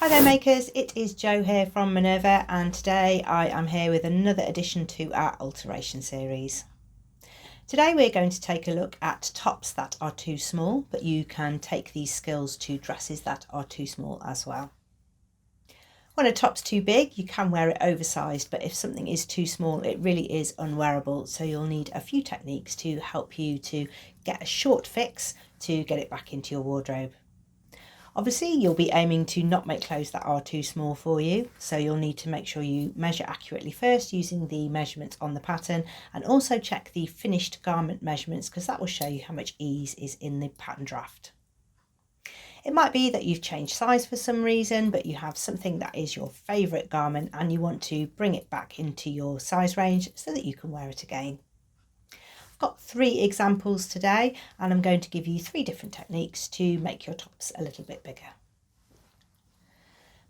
Hi there makers, it is Jo here from Minerva, and today I am here with another addition to our Alteration series. Today we're going to take a look at tops that are too small, but you can take these skills to dresses that are too small as well. When a top's too big, you can wear it oversized, but if something is too small, it really is unwearable. So you'll need a few techniques to help you to get a short fix to get it back into your wardrobe. Obviously, you'll be aiming to not make clothes that are too small for you, so you'll need to make sure you measure accurately first using the measurements on the pattern, and also check the finished garment measurements because that will show you how much ease is in the pattern draft. It might be that you've changed size for some reason, but you have something that is your favourite garment and you want to bring it back into your size range so that you can wear it again. Got 3 examples today, and I'm going to give you 3 different techniques to make your tops a little bit bigger.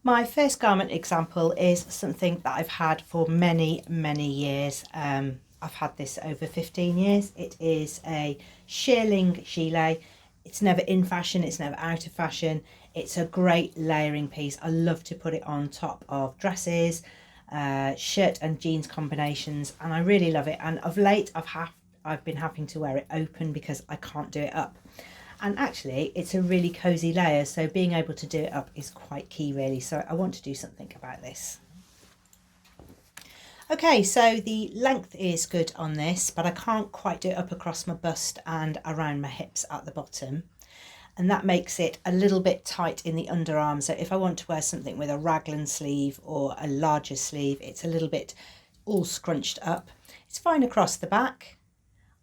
My first garment example is something that I've had for many years. I've had this over 15 years. It is a shearling gilet. It's never in fashion, it's never out of fashion. It's a great layering piece. I love to put it on top of dresses, shirt and jeans combinations, and I really love it. And of late I've been having to wear it open because I can't do it up. And actually it's a really cozy layer, so being able to do it up is quite key really. So I want to do something about this. Okay, so the length is good on this, but I can't quite do it up across my bust and around my hips at the bottom. And that makes it a little bit tight in the underarm. So if I want to wear something with a raglan sleeve or a larger sleeve, it's a little bit all scrunched up. It's fine across the back.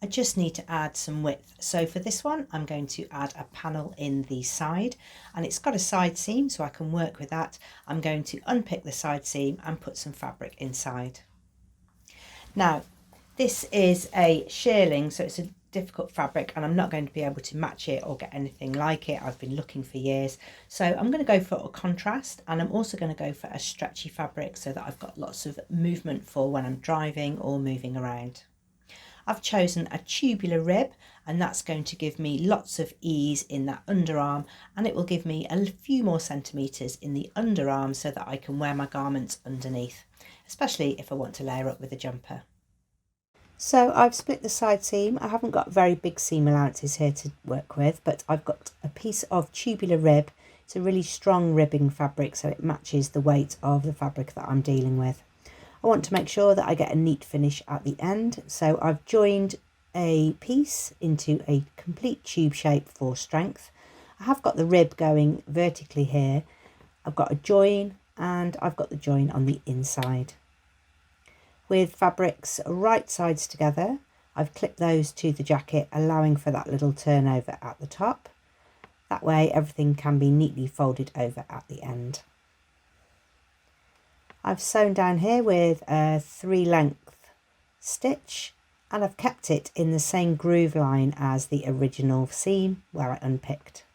I just need to add some width. So for this one, I'm going to add a panel in the side, and it's got a side seam, so I can work with that. I'm going to unpick the side seam and put some fabric inside. Now, this is a shearling, so it's a difficult fabric, and I'm not going to be able to match it or get anything like it. I've been looking for years. So I'm going to go for a contrast, and I'm also going to go for a stretchy fabric so that I've got lots of movement for when I'm driving or moving around. I've chosen a tubular rib, and that's going to give me lots of ease in that underarm, and it will give me a few more centimetres in the underarm so that I can wear my garments underneath, especially if I want to layer up with a jumper. So I've split the side seam. I haven't got very big seam allowances here to work with, but I've got a piece of tubular rib. It's a really strong ribbing fabric, so it matches the weight of the fabric that I'm dealing with. I want to make sure that I get a neat finish at the end, so I've joined a piece into a complete tube shape for strength. I have got the rib going vertically here. I've got a join, and I've got the join on the inside. With fabrics right sides together, I've clipped those to the jacket, allowing for that little turnover at the top. That way everything can be neatly folded over at the end. I've sewn down here with a 3 length stitch, and I've kept it in the same groove line as the original seam where I unpicked.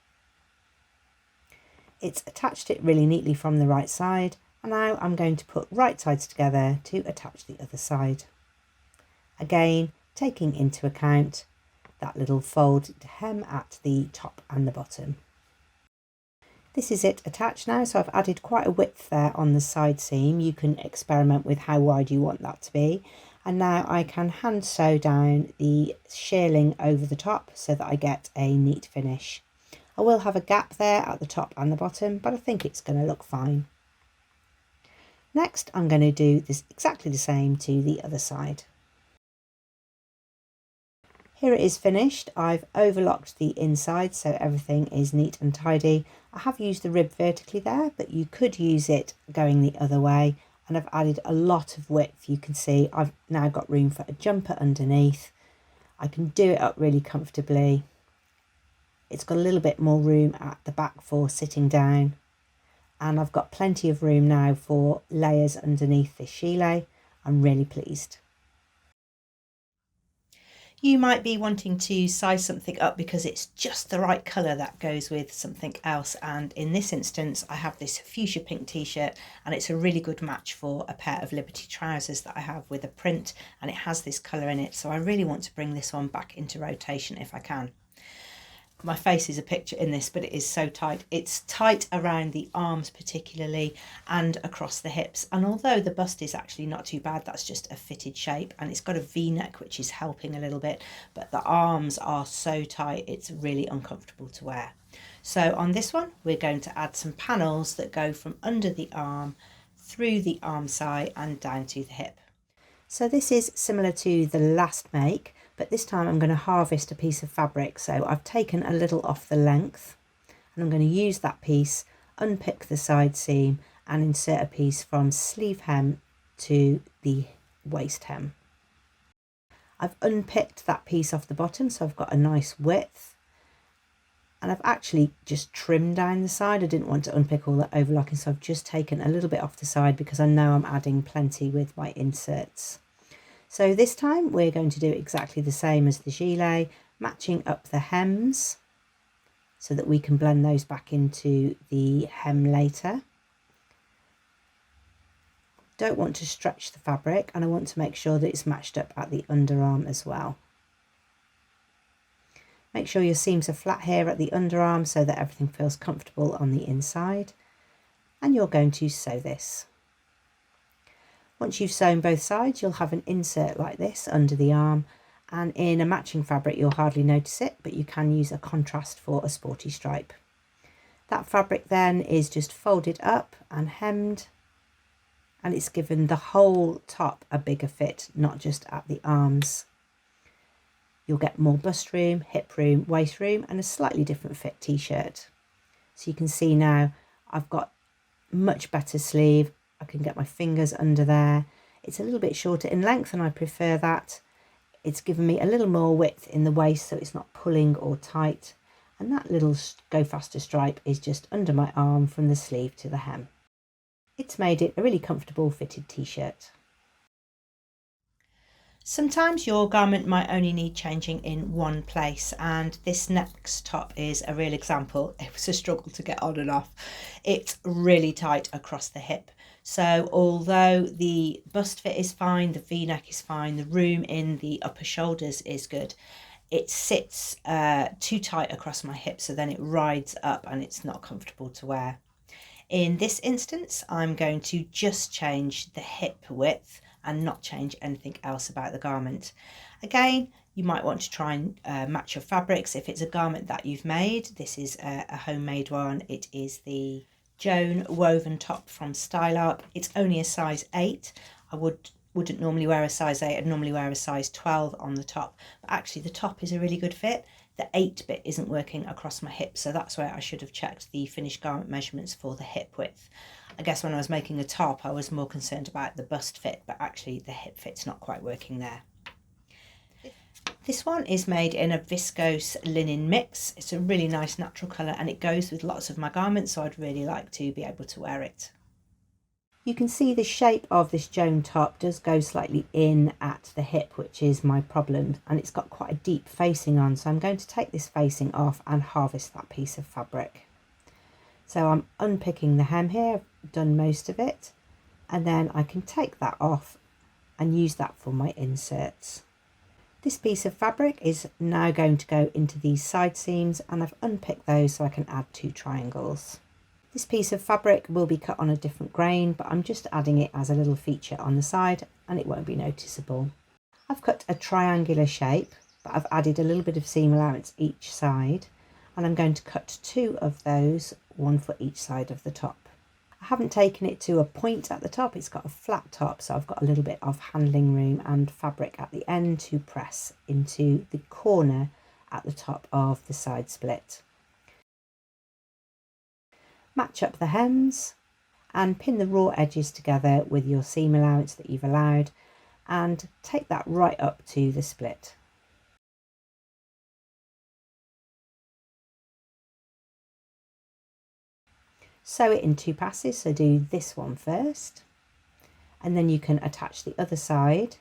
It's attached it really neatly from the right side, and now I'm going to put right sides together to attach the other side. Again, taking into account that little fold hem at the top and the bottom. This is it attached now, so I've added quite a width there on the side seam. You can experiment with how wide you want that to be. And now I can hand sew down the shearling over the top so that I get a neat finish. I will have a gap there at the top and the bottom, but I think it's going to look fine. Next, I'm going to do this exactly the same to the other side. Here it is finished. I've overlocked the inside so everything is neat and tidy. I have used the rib vertically there, but you could use it going the other way, and I've added a lot of width. You can see I've now got room for a jumper underneath. I can do it up really comfortably. It's got a little bit more room at the back for sitting down, and I've got plenty of room now for layers underneath this gilet. I'm really pleased. You might be wanting to size something up because it's just the right colour that goes with something else, and in this instance I have this fuchsia pink t-shirt, and it's a really good match for a pair of Liberty trousers that I have with a print, and it has this colour in it, so I really want to bring this one back into rotation if I can. My face is a picture in this, but it is so tight. It's tight around the arms particularly and across the hips. And although the bust is actually not too bad, that's just a fitted shape, and it's got a V-neck which is helping a little bit, but the arms are so tight it's really uncomfortable to wear. So on this one we're going to add some panels that go from under the arm through the arm side and down to the hip. So this is similar to the last make, but this time I'm going to harvest a piece of fabric. So I've taken a little off the length and I'm going to use that piece, unpick the side seam and insert a piece from sleeve hem to the waist hem. I've unpicked that piece off the bottom, so I've got a nice width. And I've actually just trimmed down the side. I didn't want to unpick all that overlocking, so I've just taken a little bit off the side because I know I'm adding plenty with my inserts. So this time we're going to do exactly the same as the gilet, matching up the hems so that we can blend those back into the hem later. Don't want to stretch the fabric, and I want to make sure that it's matched up at the underarm as well. Make sure your seams are flat here at the underarm so that everything feels comfortable on the inside. And you're going to sew this. Once you've sewn both sides, you'll have an insert like this under the arm, and in a matching fabric you'll hardly notice it, but you can use a contrast for a sporty stripe. That fabric then is just folded up and hemmed, and it's given the whole top a bigger fit, not just at the arms. You'll get more bust room, hip room, waist room, and a slightly different fit t-shirt. So you can see now I've got much better sleeve. I can get my fingers under there. It's a little bit shorter in length and I prefer that. It's given me a little more width in the waist so it's not pulling or tight. And that little Go Faster stripe is just under my arm from the sleeve to the hem. It's made it a really comfortable fitted t-shirt. Sometimes your garment might only need changing in one place, and this next top is a real example. It was a struggle to get on and off. It's really tight across the hip. So although the bust fit is fine, the V-neck is fine, the room in the upper shoulders is good, it sits too tight across my hip, so then it rides up and it's not comfortable to wear. In this instance, I'm going to just change the hip width and not change anything else about the garment. Again, you might want to try and match your fabrics. If it's a garment that you've made, this is a homemade one. It is the Joan woven top from Stylark. It's only a size 8. I wouldn't normally wear a size 8. I'd normally wear a size 12 on the top, but actually the top is a really good fit. The 8 bit isn't working across my hip, so that's where I should have checked the finished garment measurements for the hip width. I guess when I was making the top I was more concerned about the bust fit, but actually the hip fit's not quite working there. This one is made in a viscose linen mix. It's a really nice natural colour and it goes with lots of my garments, so I'd really like to be able to wear it. You can see the shape of this Joan top does go slightly in at the hip, which is my problem, and it's got quite a deep facing on, so I'm going to take this facing off and harvest that piece of fabric. So I'm unpicking the hem here, I've done most of it, and then I can take that off and use that for my inserts. This piece of fabric is now going to go into these side seams, and I've unpicked those so I can add 2 triangles. This piece of fabric will be cut on a different grain, but I'm just adding it as a little feature on the side and it won't be noticeable. I've cut a triangular shape, but I've added a little bit of seam allowance each side, and I'm going to cut 2 of those, 1 for each side of the top. I haven't taken it to a point at the top, it's got a flat top, so I've got a little bit of handling room and fabric at the end to press into the corner at the top of the side split. Match up the hems and pin the raw edges together with your seam allowance that you've allowed, and take that right up to the split. Sew it in 2 passes, so do this one first and then you can attach the other side.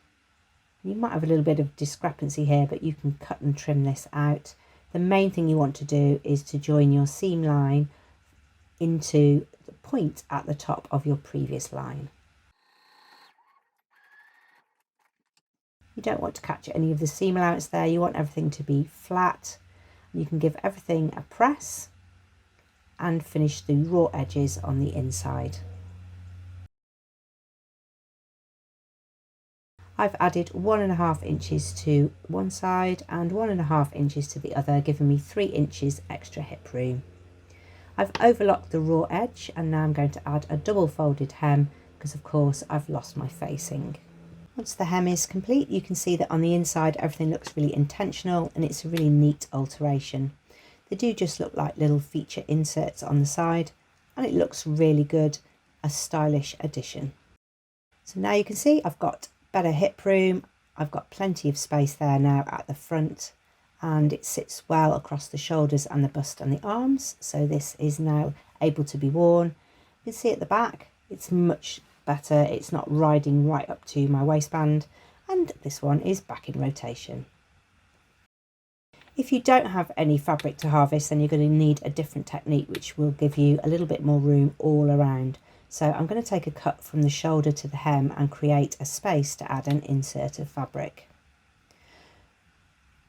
You might have a little bit of discrepancy here, but you can cut and trim this out. The main thing you want to do is to join your seam line into the point at the top of your previous line. You don't want to catch any of the seam allowance there, you want everything to be flat, You can give everything a press and finish the raw edges on the inside. I've added 1.5 inches to one side and 1.5 inches to the other, giving me 3 inches extra hip room. I've overlocked the raw edge and now I'm going to add a double folded hem because of course I've lost my facing. Once the hem is complete, you can see that on the inside everything looks really intentional and it's a really neat alteration. They do just look like little feature inserts on the side and it looks really good, a stylish addition. So now you can see I've got better hip room, I've got plenty of space there now at the front and it sits well across the shoulders and the bust and the arms, so this is now able to be worn. You can see at the back it's much better, it's not riding right up to my waistband, and this one is back in rotation. If you don't have any fabric to harvest, then you're going to need a different technique which will give you a little bit more room all around. So I'm going to take a cut from the shoulder to the hem and create a space to add an insert of fabric.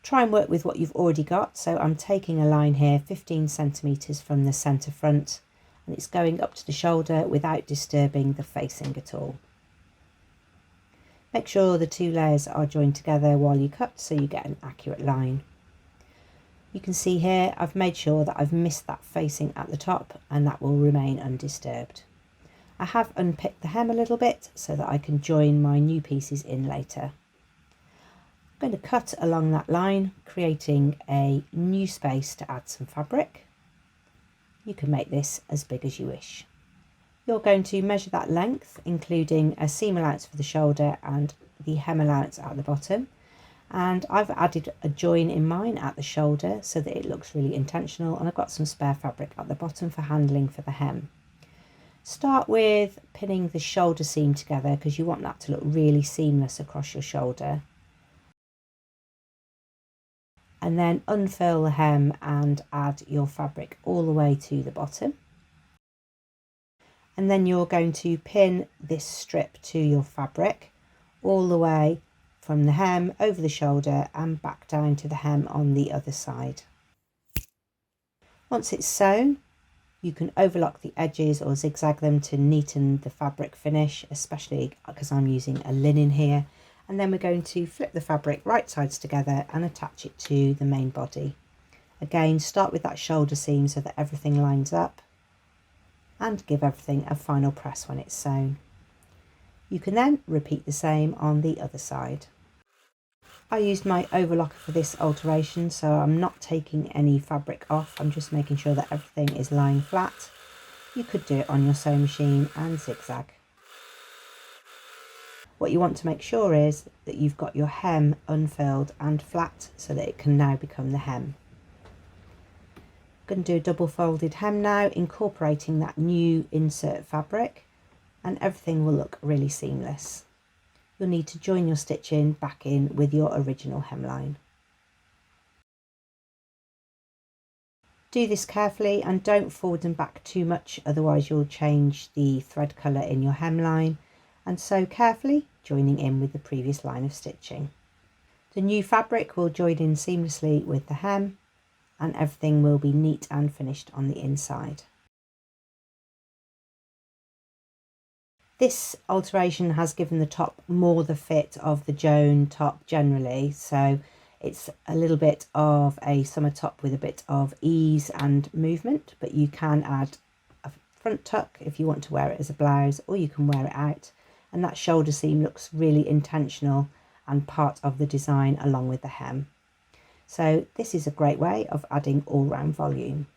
Try and work with what you've already got. So I'm taking a line here 15 centimeters from the center front and it's going up to the shoulder without disturbing the facing at all. Make sure the 2 layers are joined together while you cut so you get an accurate line. You can see here I've made sure that I've missed that facing at the top and that will remain undisturbed. I have unpicked the hem a little bit so that I can join my new pieces in later. I'm going to cut along that line, creating a new space to add some fabric. You can make this as big as you wish. You're going to measure that length, including a seam allowance for the shoulder and the hem allowance at the bottom. And I've added a join in mine at the shoulder so that it looks really intentional, and I've got some spare fabric at the bottom for handling for the hem. Start with pinning the shoulder seam together because you want that to look really seamless across your shoulder. And then unfurl the hem and add your fabric all the way to the bottom. And then you're going to pin this strip to your fabric all the way from the hem over the shoulder and back down to the hem on the other side. Once it's sewn, you can overlock the edges or zigzag them to neaten the fabric finish, especially because I'm using a linen here. And then we're going to flip the fabric right sides together and attach it to the main body. Again, start with that shoulder seam so that everything lines up and give everything a final press when it's sewn. You can then repeat the same on the other side. I used my overlocker for this alteration, so I'm not taking any fabric off. I'm just making sure that everything is lying flat. You could do it on your sewing machine and zigzag. What you want to make sure is that you've got your hem unfurled and flat so that it can now become the hem. I'm going to do a double folded hem now, incorporating that new insert fabric, and everything will look really seamless. You'll need to join your stitching back in with your original hemline. Do this carefully and don't forward and back too much, otherwise you'll change the thread colour in your hemline, and sew carefully, joining in with the previous line of stitching. The new fabric will join in seamlessly with the hem and everything will be neat and finished on the inside. This alteration has given the top more the fit of the Joan top generally, so it's a little bit of a summer top with a bit of ease and movement, but you can add a front tuck if you want to wear it as a blouse, or you can wear it out, and that shoulder seam looks really intentional and part of the design along with the hem. So this is a great way of adding all-round volume.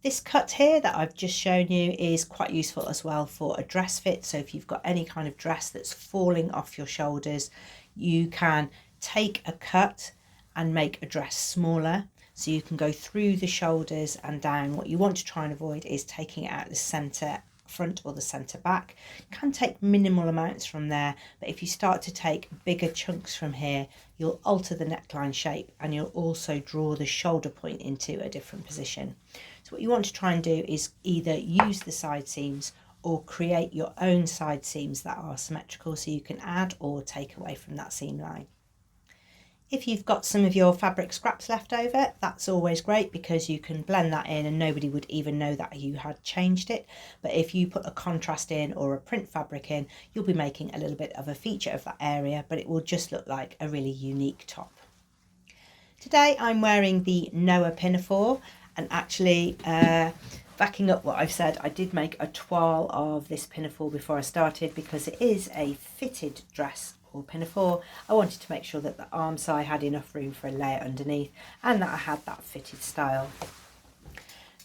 This cut here that I've just shown you is quite useful as well for a dress fit. So if you've got any kind of dress that's falling off your shoulders, you can take a cut and make a dress smaller. So you can go through the shoulders and down. What you want to try and avoid is taking it out the centre front or the centre back. You can take minimal amounts from there, but if you start to take bigger chunks from here, you'll alter the neckline shape and you'll also draw the shoulder point into a different position. So what you want to try and do is either use the side seams or create your own side seams that are symmetrical so you can add or take away from that seam line. If you've got some of your fabric scraps left over, that's always great because you can blend that in and nobody would even know that you had changed it. But if you put a contrast in or a print fabric in, you'll be making a little bit of a feature of that area, but it will just look like a really unique top. Today I'm wearing the Noah pinafore, and actually backing up what I've said, I did make a toile of this pinafore before I started because it is a fitted dress or pinafore. I wanted to make sure that the arm side had enough room for a layer underneath and that I had that fitted style.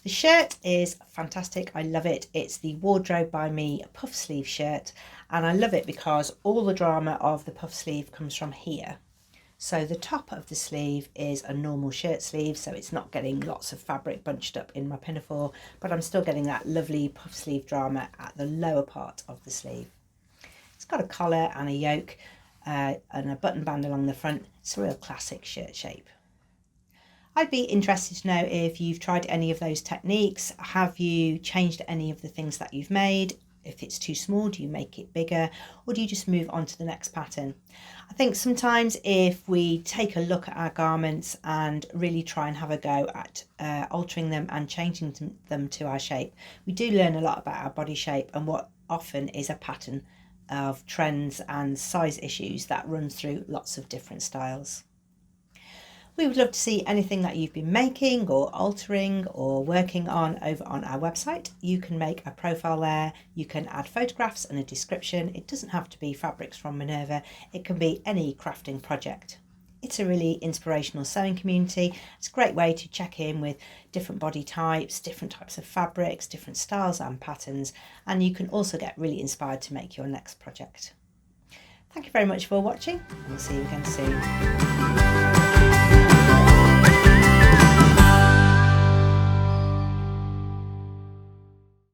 The shirt is fantastic. I love it. It's the Wardrobe by Me puff sleeve shirt, and I love it because all the drama of the puff sleeve comes from here. So the top of the sleeve is a normal shirt sleeve, so it's not getting lots of fabric bunched up in my pinafore, but I'm still getting that lovely puff sleeve drama at the lower part of the sleeve. It's got a collar and a yoke and a button band along the front. It's a real classic shirt shape. I'd be interested to know if you've tried any of those techniques. Have you changed any of the things that you've made? If it's too small, do you make it bigger, or do you just move on to the next pattern? I think sometimes if we take a look at our garments and really try and have a go at altering them and changing them to our shape, we do learn a lot about our body shape and what often is a pattern of trends and size issues that runs through lots of different styles. We would love to see anything that you've been making or altering or working on over on our website. You can make a profile there, you can add photographs and a description. It doesn't have to be fabrics from Minerva, it can be any crafting project. It's a really inspirational sewing community. It's a great way to check in with different body types, different types of fabrics, different styles and patterns, and you can also get really inspired to make your next project. Thank you very much for watching, and we'll see you again soon.